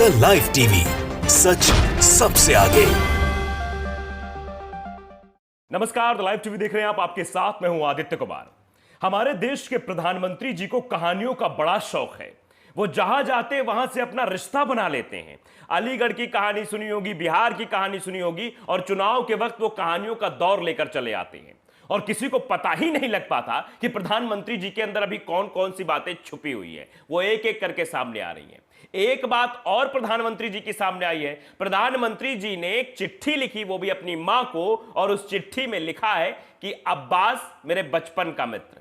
The live TV, सच सबसे आगे। नमस्कार, द लाइव टीवी देख रहे हैं आप। आपके साथ मैं हूं आदित्य कुमार। हमारे देश के प्रधानमंत्री जी को कहानियों का बड़ा शौक है। वो जहां जाते वहां से अपना रिश्ता बना लेते हैं। अलीगढ़ की कहानी सुनी होगी, बिहार की कहानी सुनी होगी, और चुनाव के वक्त वो कहानियों का दौर लेकर चले आते हैं और किसी को पता ही नहीं लग पाता कि प्रधानमंत्री जी के अंदर अभी कौन कौन सी बातें छुपी हुई है। वो एक एक करके सामने आ रही हैं। एक बात और प्रधानमंत्री जी की सामने आई है। प्रधानमंत्री जी ने एक चिट्ठी लिखी, वो भी अपनी मां को, और उस चिट्ठी में लिखा है कि अब्बास मेरे बचपन का मित्र,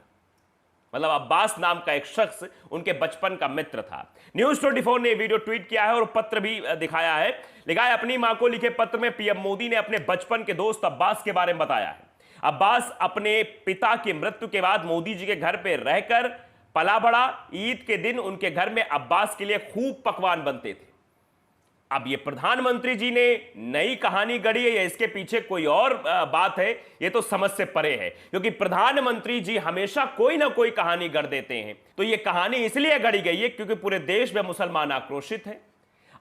मतलब अब्बास नाम का एक शख्स उनके बचपन का मित्र था। न्यूज 24 ने वीडियो ट्वीट किया है और पत्र भी दिखाया है। लिखा है, अपनी मां को लिखे पत्र में पीएम मोदी ने अपने बचपन के दोस्त अब्बास के बारे में बताया है। अब्बास अपने पिता की मृत्यु के बाद मोदी जी के घर पे रहकर पला बड़ा। ईद के दिन उनके घर में अब्बास के लिए खूब पकवान बनते थे। अब ये प्रधानमंत्री जी ने नई कहानी गढ़ी है या इसके पीछे कोई और बात है, ये तो समझ से परे है, क्योंकि प्रधानमंत्री जी हमेशा कोई ना कोई कहानी गढ़ देते हैं। तो ये कहानी इसलिए गढ़ी गई है क्योंकि पूरे देश में मुसलमान आक्रोशित हैं।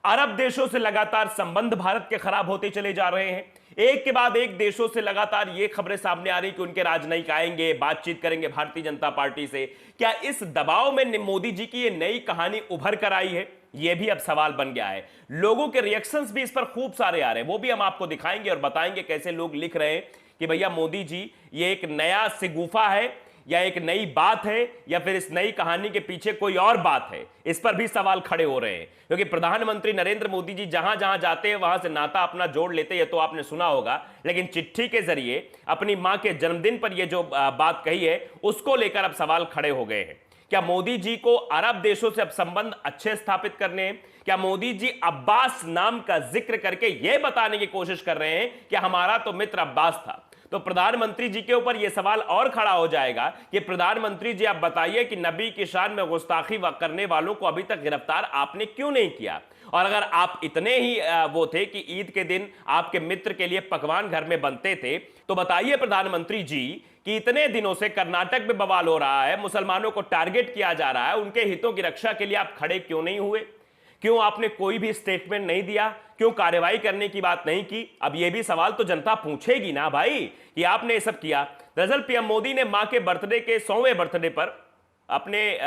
अरब देशों से लगातार संबंध भारत के खराब होते चले जा रहे हैं। एक के बाद एक देशों से लगातार ये खबरें सामने आ रही कि उनके राजनयिक आएंगे, बातचीत करेंगे भारतीय जनता पार्टी से। क्या इस दबाव में मोदी जी की ये नई कहानी उभर कर आई है? ये भी अब सवाल बन गया है। लोगों के रिएक्शंस भी इस पर खूब सारे आ रहे हैं, वो भी हम आपको दिखाएंगे और बताएंगे कैसे लोग लिख रहे हैं कि भैया मोदी जी ये एक नया सिगुफा है या एक नई बात है या फिर इस नई कहानी के पीछे कोई और बात है। इस पर भी सवाल खड़े हो रहे हैं, क्योंकि प्रधानमंत्री नरेंद्र मोदी जी जहां जहां जाते हैं वहां से नाता अपना जोड़ लेते हैं। ये तो आपने सुना होगा, लेकिन चिट्ठी के जरिए अपनी मां के जन्मदिन पर यह जो बात कही है उसको लेकर अब सवाल खड़े हो गए हैं। क्या मोदी जी को अरब देशों से अब संबंध अच्छे स्थापित करने हैं? क्या मोदी जी अब्बास नाम का जिक्र करके यह बताने की कोशिश कर रहे हैं कि हमारा तो मित्र अब्बास था? तो प्रधानमंत्री जी के ऊपर यह सवाल और खड़ा हो जाएगा कि प्रधानमंत्री जी आप बताइए कि नबी की शान में गुस्ताखी करने वालों को अभी तक गिरफ्तार आपने क्यों नहीं किया? और अगर आप इतने ही वो थे कि ईद के दिन आपके मित्र के लिए पकवान घर में बनते थे, तो बताइए प्रधानमंत्री जी कि इतने दिनों से कर्नाटक में बवाल हो रहा है, मुसलमानों को टारगेट किया जा रहा है, उनके हितों की रक्षा के लिए आप खड़े क्यों नहीं हुए? क्यों आपने कोई भी स्टेटमेंट नहीं दिया? क्यों कार्रवाई करने की बात नहीं की? अब यह भी सवाल तो जनता पूछेगी ना भाई कि आपने ये सब किया। दरअसल पीएम मोदी ने मां के बर्थडे के 100वें बर्थडे पर अपने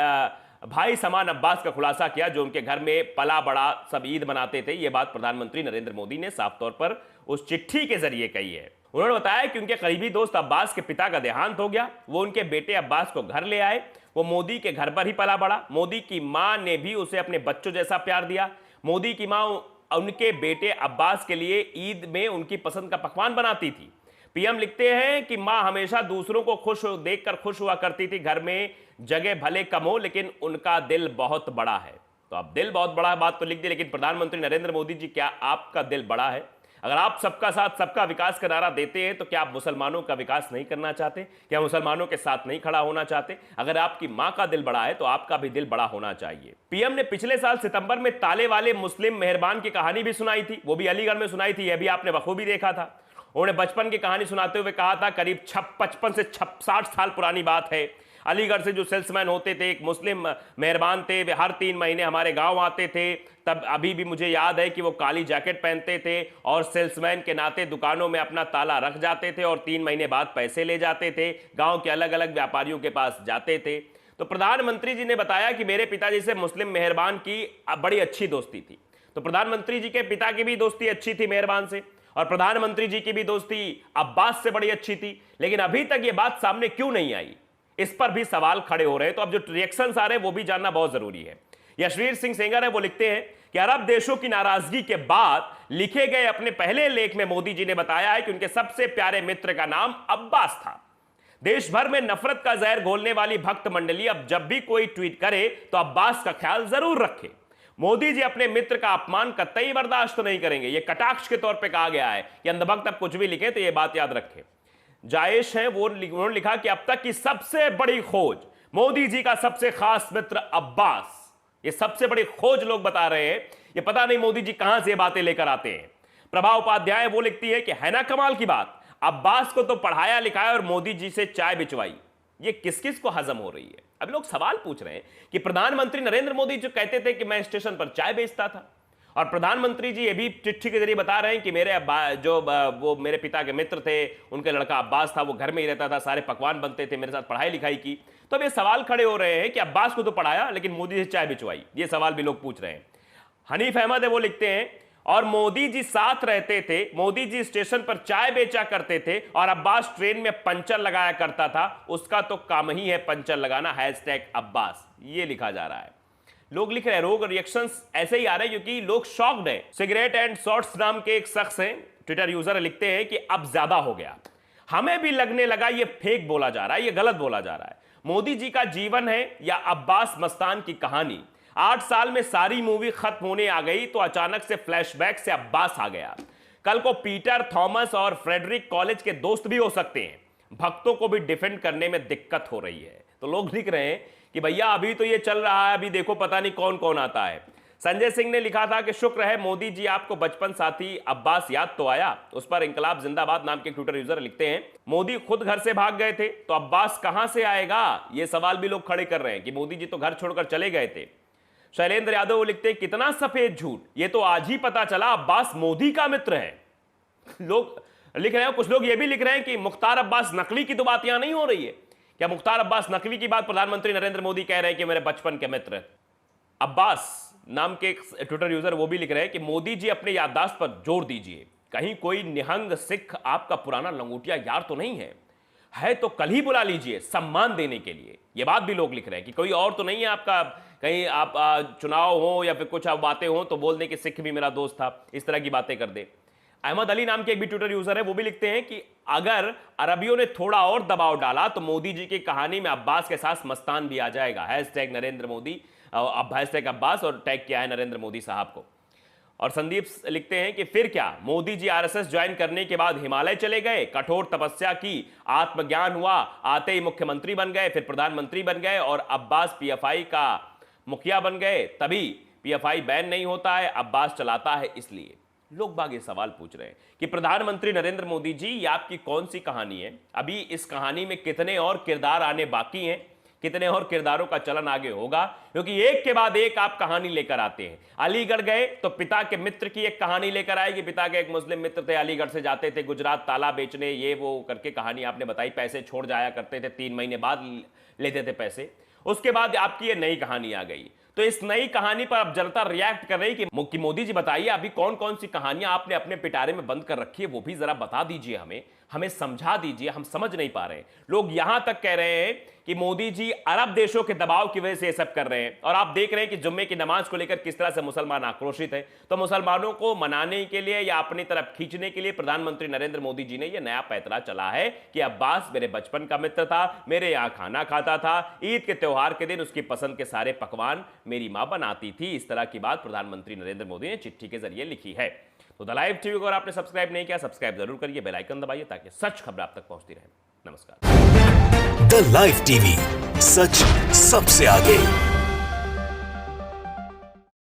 भाई समान अब्बास का खुलासा किया, जो उनके घर में पला बड़ा सब ईद मनाते थे। यह बात प्रधानमंत्री नरेंद्र मोदी ने साफ तौर पर उस चिट्ठी के जरिए कही है। उन्होंने बताया कि उनके करीबी दोस्त अब्बास के पिता का देहांत हो गया, वो उनके बेटे अब्बास को घर ले आए। वो मोदी के घर पर ही पला बड़ा। मोदी की मां ने भी उसे अपने बच्चों जैसा प्यार दिया। मोदी की मां उनके बेटे अब्बास के लिए ईद में उनकी पसंद का पकवान बनाती थी। पीएम लिखते हैं कि मां हमेशा दूसरों को खुश देखकर खुश हुआ करती थी। घर में जगह भले कम हो, लेकिन उनका दिल बहुत बड़ा है। तो अब दिल बहुत बड़ा बात तो लिख दी, लेकिन प्रधानमंत्री नरेंद्र मोदी जी, क्या आपका दिल बड़ा है? अगर आप सबका साथ सबका विकास का नारा देते हैं, तो क्या आप मुसलमानों का विकास नहीं करना चाहते? क्या मुसलमानों के साथ नहीं खड़ा होना चाहते? अगर आपकी मां का दिल बड़ा है तो आपका भी दिल बड़ा होना चाहिए। पीएम ने पिछले साल सितंबर में ताले वाले मुस्लिम मेहरबान की कहानी भी सुनाई थी, वो भी अलीगढ़ में सुनाई थी। यह भी आपने बखूबी देखा था। उन्होंने बचपन की कहानी सुनाते हुए कहा था, करीब 55 से 60 साल पुरानी बात है। अलीगढ़ से जो सेल्समैन होते थे, एक मुस्लिम मेहरबान थे, वे हर 3 महीने हमारे गांव आते थे। तब अभी भी मुझे याद है कि वो काली जैकेट पहनते थे और सेल्समैन के नाते दुकानों में अपना ताला रख जाते थे और 3 महीने बाद पैसे ले जाते थे। गांव के अलग अलग व्यापारियों के पास जाते थे। तो प्रधानमंत्री जी ने बताया कि मेरे पिताजी से मुस्लिम मेहरबान की बड़ी अच्छी दोस्ती थी। तो प्रधानमंत्री जी के पिता की भी दोस्ती अच्छी थी मेहरबान से, और प्रधानमंत्री जी की भी दोस्ती अब्बास से बड़ी अच्छी थी। लेकिन अभी तक ये बात सामने क्यों नहीं आई, इस पर भी सवाल खड़े हो रहे हैं। तो अब जो रिएक्शंस आ रहे हैं वो भी जानना बहुत जरूरी है। यशवीर सिंह सेंगर है, वो लिखते हैं कि अरब देशों की नाराजगी के बाद लिखे गए अपने पहले लेख में मोदी जी ने बताया है कि उनके सबसे प्यारे मित्र का नाम अब्बास था। देश भर में नफरत का जहर घोलने वाली भक्त मंडली अब जब भी कोई ट्वीट करे तो अब्बास का ख्याल जरूर रखे। मोदी जी अपने मित्र का अपमान कतई बर्दाश्त नहीं करेंगे। यह कटाक्ष के तौर पर कहा गया है कि अंधभक्त अब कुछ भी लिखे तो यह बात याद रखें। जायश है, वो उन्होंने लिखा कि अब तक की सबसे बड़ी खोज, मोदी जी का सबसे खास मित्र अब्बास। ये सबसे बड़ी खोज लोग बता रहे हैं। ये पता नहीं मोदी जी कहां से ये बातें लेकर आते हैं। प्रभा उपाध्याय वो लिखती है कि है ना कमाल की बात, अब्बास को तो पढ़ाया लिखाया और मोदी जी से चाय बिचवाई। ये किस किस को हजम हो रही है? अब लोग सवाल पूछ रहे हैं कि प्रधानमंत्री नरेंद्र मोदी जो कहते थे कि मैं स्टेशन पर चाय बेचता था, और प्रधानमंत्री जी ये भी चिट्ठी के जरिए बता रहे हैं कि मेरे वो मेरे पिता के मित्र थे, उनके लड़का अब्बास था, वो घर में ही रहता था, सारे पकवान बनते थे, मेरे साथ पढ़ाई लिखाई की। तो अब ये सवाल खड़े हो रहे हैं कि अब्बास को तो पढ़ाया लेकिन मोदी से चाय बिचवाई, ये सवाल भी लोग पूछ रहे हैं। हनीफ अहमद है, वो लिखते हैं और मोदी जी साथ रहते थे, मोदी जी स्टेशन पर चाय बेचा करते थे और अब्बास ट्रेन में पंचर लगाया करता था, उसका तो काम ही है पंचर लगाना, #अब्बास, ये लिखा जा रहा है। लोग लिख रहे हैं, लोग रिएक्शंस ऐसे ही आ रहे हैं क्योंकि लोग शॉक्ड है। सिगरेट एंड शॉर्ट्स नाम के एक शख्स हैं, ट्विटर यूजर, लिखते हैं कि अब ज्यादा हो गया, हमें भी लगने लगा ये फेक बोला जा रहा है, ये गलत बोला जा रहा है। मोदी जी का जीवन है या अब्बास मस्तान की कहानी? 8 साल में सारी मूवी खत्म होने आ गई तो अचानक से फ्लैशबैक से अब्बास आ गया। कल को पीटर, थॉमस और फ्रेडरिक कॉलेज के दोस्त भी हो सकते हैं। भक्तों को भी डिफेंड करने में दिक्कत हो रही है। तो लोग लिख रहे हैं कि भैया अभी तो ये चल रहा है, अभी देखो पता नहीं कौन कौन आता है। संजय सिंह ने लिखा था कि शुक्र है मोदी जी आपको बचपन साथी अब्बास याद तो आया। उस पर इंकलाब जिंदाबाद नाम के ट्विटर यूजर लिखते हैं, मोदी खुद घर से भाग गए थे तो अब्बास कहां से आएगा? ये सवाल भी लोग खड़े कर रहे हैं कि मोदी जी तो घर छोड़कर चले गए थे। शैलेंद्र यादव लिखते हैं, कितना सफेद झूठ, ये तो आज ही पता चला अब्बास मोदी का मित्र है। लोग लिख रहे हैं, कुछ लोग ये भी लिख रहे हैं कि मुख्तार अब्बास नकवी की तो बात यहां नहीं हो रही है। क्या मुख्तार अब्बास नकवी की बात प्रधानमंत्री नरेंद्र मोदी कह रहे हैं कि मेरे बचपन के मित्र? अब्बास नाम के एक ट्विटर यूजर वो भी लिख रहे हैं कि मोदी जी अपने याददाश्त पर जोर दीजिए, कहीं कोई निहंग सिख आपका पुराना लंगोटिया यार तो नहीं है तो कल ही बुला लीजिए सम्मान देने के लिए। ये बात भी लोग लिख रहे हैं कि कोई और तो नहीं है आपका, कहीं आप चुनाव हो या फिर कुछ बातें हो तो बोल दें कि सिख भी मेरा दोस्त था, इस तरह की बातें कर दे। अहमद अली नाम के एक भी ट्विटर यूजर है, वो भी लिखते हैं कि अगर अरबियों ने थोड़ा और दबाव डाला तो मोदी जी की कहानी में अब्बास के साथ मस्तान भी आ जाएगा। #नरेंद्र मोदी, अब #अब्बास और टैग किया है नरेंद्र मोदी साहब को। और संदीप लिखते हैं कि फिर क्या, मोदी जी आरएसएस ज्वाइन करने के बाद हिमालय चले गए, कठोर तपस्या की, आत्मज्ञान हुआ, आते ही मुख्यमंत्री बन गए, फिर प्रधानमंत्री बन गए और अब्बास पीएफआई का मुखिया बन गए, तभी पीएफआई बैन नहीं होता है, अब्बास चलाता है इसलिए। लोग बाग ये सवाल पूछ रहे हैं कि प्रधानमंत्री नरेंद्र मोदी जी, ये आपकी कौन सी कहानी है? अभी इस कहानी में कितने और किरदार आने बाकी हैं? कितने और किरदारों का चलन आगे होगा? क्योंकि एक के बाद एक आप कहानी लेकर आते हैं। अलीगढ़ गए तो पिता के मित्र की एक कहानी लेकर आए कि पिता के एक मुस्लिम मित्र थे, अलीगढ़ से जाते थे गुजरात ताला बेचने, ये वो करके कहानी आपने बताई, पैसे छोड़ जाया करते थे, 3 महीने बाद लेते थे पैसे। उसके बाद आपकी ये नई कहानी आ गई। तो इस नई कहानी पर अब जनता रिएक्ट कर रही कि मोदी जी बताइए अभी कौन कौन सी कहानियां आपने अपने पिटारे में बंद कर रखी है, वो भी जरा बता दीजिए, हमें समझा दीजिए, हम समझ नहीं पा रहे हैं। लोग यहां तक कह रहे हैं कि मोदी जी अरब देशों के दबाव की वजह से ये सब कर रहे हैं। और आप देख रहे हैं कि जुम्मे की नमाज को लेकर किस तरह से मुसलमान आक्रोशित है। तो मुसलमानों को मनाने के लिए या अपनी तरफ खींचने के लिए प्रधानमंत्री नरेंद्र मोदी जी ने यह नया पैतरा चला है कि अब्बास मेरे बचपन का मित्र था, मेरे यहां खाना खाता था, ईद के त्योहार के दिन उसकी पसंद के सारे पकवान मेरी मां बनाती थी। इस तरह की बात प्रधानमंत्री नरेंद्र मोदी ने चिट्ठी के जरिए लिखी है। तो द लाइव टीवी को अगर आपने सब्सक्राइब नहीं किया, सब्सक्राइब जरूर करिए, बेल आइकन दबाइए ताकि सच खबर आप तक पहुंचती रहे। नमस्कार। द लाइव टीवी, सच सबसे आगे।